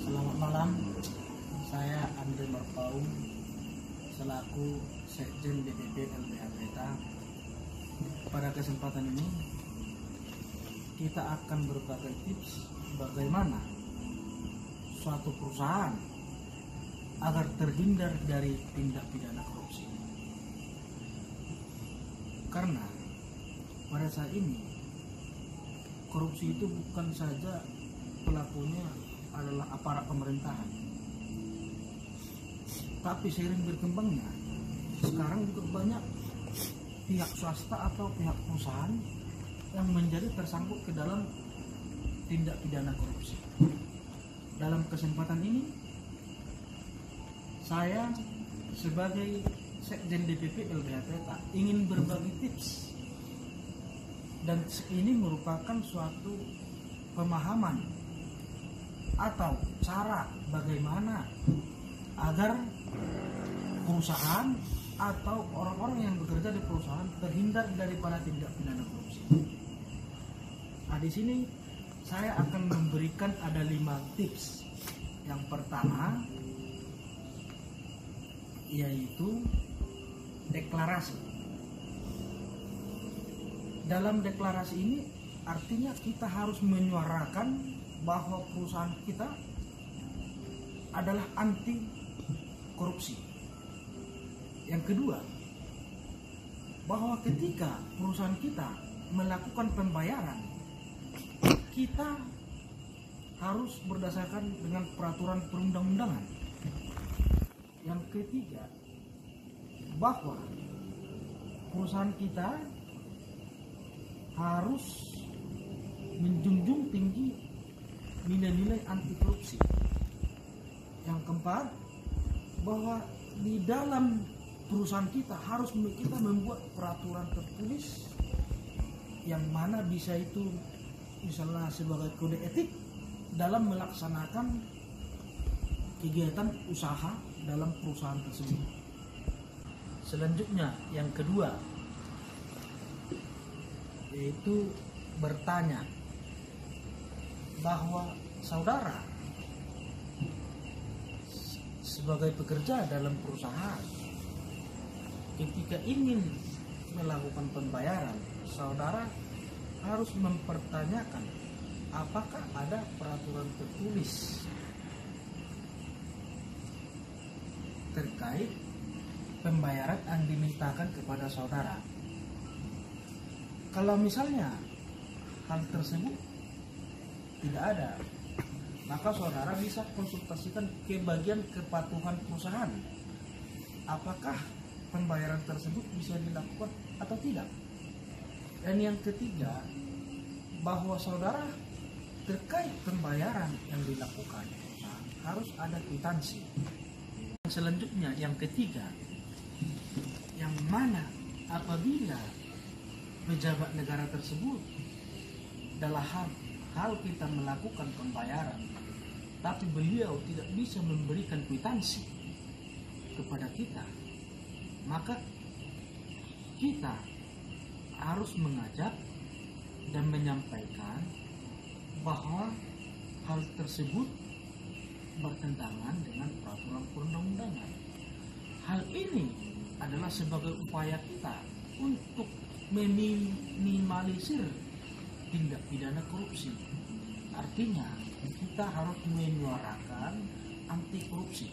Selamat malam, saya Andre Marpaung selaku Sekjen DPP LBH Beta. Pada kesempatan ini kita akan berbagi tips bagaimana suatu perusahaan agar terhindar dari tindak pidana korupsi. Karena pada saat ini korupsi itu bukan saja pelakunya adalah aparat pemerintahan, tapi seiring berkembangnya sekarang juga banyak pihak swasta atau pihak perusahaan yang menjadi tersangkut ke dalam tindak pidana korupsi. Dalam kesempatan ini saya sebagai Sekjen DPP LBH Beta ingin berbagi tips, dan ini merupakan suatu pemahaman atau cara bagaimana agar perusahaan atau orang-orang yang bekerja di perusahaan terhindar daripada tindak pidana korupsi. Nah, di sini saya akan memberikan ada 5 tips. Yang pertama yaitu deklarasi. Dalam deklarasi ini artinya kita harus menyuarakan bahwa perusahaan kita adalah anti korupsi. Yang kedua, bahwa ketika perusahaan kita melakukan pembayaran, kita harus berdasarkan dengan peraturan perundang-undangan. Yang ketiga, bahwa perusahaan kita harus menjunjung tinggi nilai-nilai anti korupsi. Yang keempat, bahwa di dalam perusahaan kita kita membuat peraturan tertulis yang mana bisa itu misalnya sebagai kode etik dalam melaksanakan kegiatan usaha dalam perusahaan tersebut. Selanjutnya yang kedua yaitu bertanya bahwa saudara sebagai pekerja dalam perusahaan ketika ingin melakukan pembayaran, saudara harus mempertanyakan apakah ada peraturan tertulis terkait pembayaran yang dimintakan kepada saudara. Kalau misalnya hal tersebut tidak ada, maka saudara bisa konsultasikan ke bagian kepatuhan perusahaan apakah pembayaran tersebut bisa dilakukan atau tidak. Dan yang ketiga, bahwa saudara terkait pembayaran yang dilakukan harus ada kwitansi. Selanjutnya yang ketiga, yang mana apabila pejabat negara tersebut dalam hal kita melakukan pembayaran tapi beliau tidak bisa memberikan kwitansi kepada kita, maka kita harus mengajak dan menyampaikan bahwa hal tersebut bertentangan dengan peraturan perundang-undangan. Hal ini adalah sebagai upaya kita untuk meminimalisir tindak pidana korupsi. Artinya kita harus menyuarakan anti korupsi.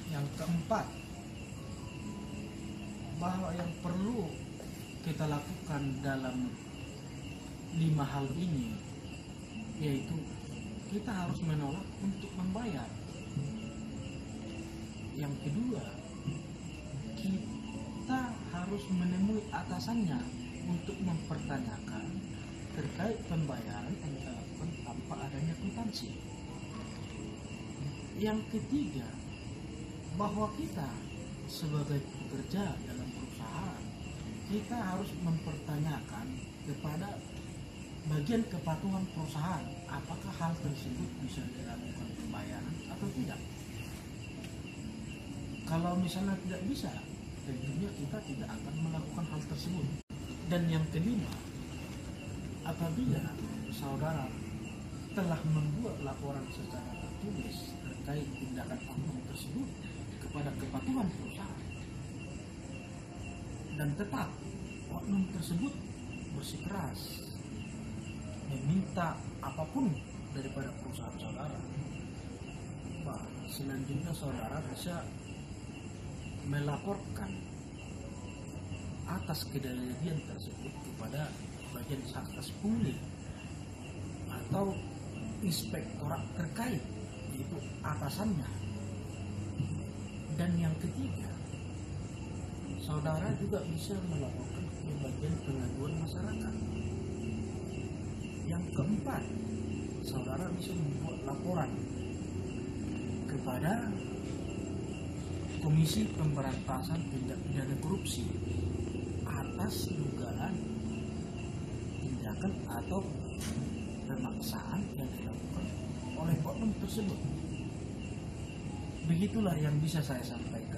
Yang keempat, bahwa yang perlu kita lakukan dalam 5 hal ini yaitu kita harus menolak untuk membayar. Yang kedua, kita harus menemui atasannya untuk mempertanyakan terkait pembayaran yang dilakukan tanpa adanya kwitansi. Yang ketiga, bahwa kita sebagai pekerja dalam perusahaan, kita harus mempertanyakan kepada bagian kepatuhan perusahaan apakah hal tersebut bisa dilakukan pembayaran atau tidak. Kalau misalnya tidak bisa, tentunya kita tidak akan melakukan hal tersebut. Dan yang kelima, apabila saudara telah membuat laporan secara tertulis terkait tindakan oknum tersebut kepada kepatuhan perusahaan, dan tetap oknum tersebut bersikeras meminta apapun daripada perusahaan saudara. Selanjutnya saudara bisa melaporkan atas kejadian tersebut kepada bagian satgas pungli atau inspektorat terkait, yaitu atasannya. Dan yang ketiga, saudara juga bisa melaporkan ke bagian pengaduan masyarakat. Yang keempat, saudara bisa membuat laporan kepada Komisi Pemberantasan Tindak Pidana Korupsi atas dugaan tindakan atau pemaksaan yang dilakukan oleh oknum tersebut. Begitulah yang bisa saya sampaikan.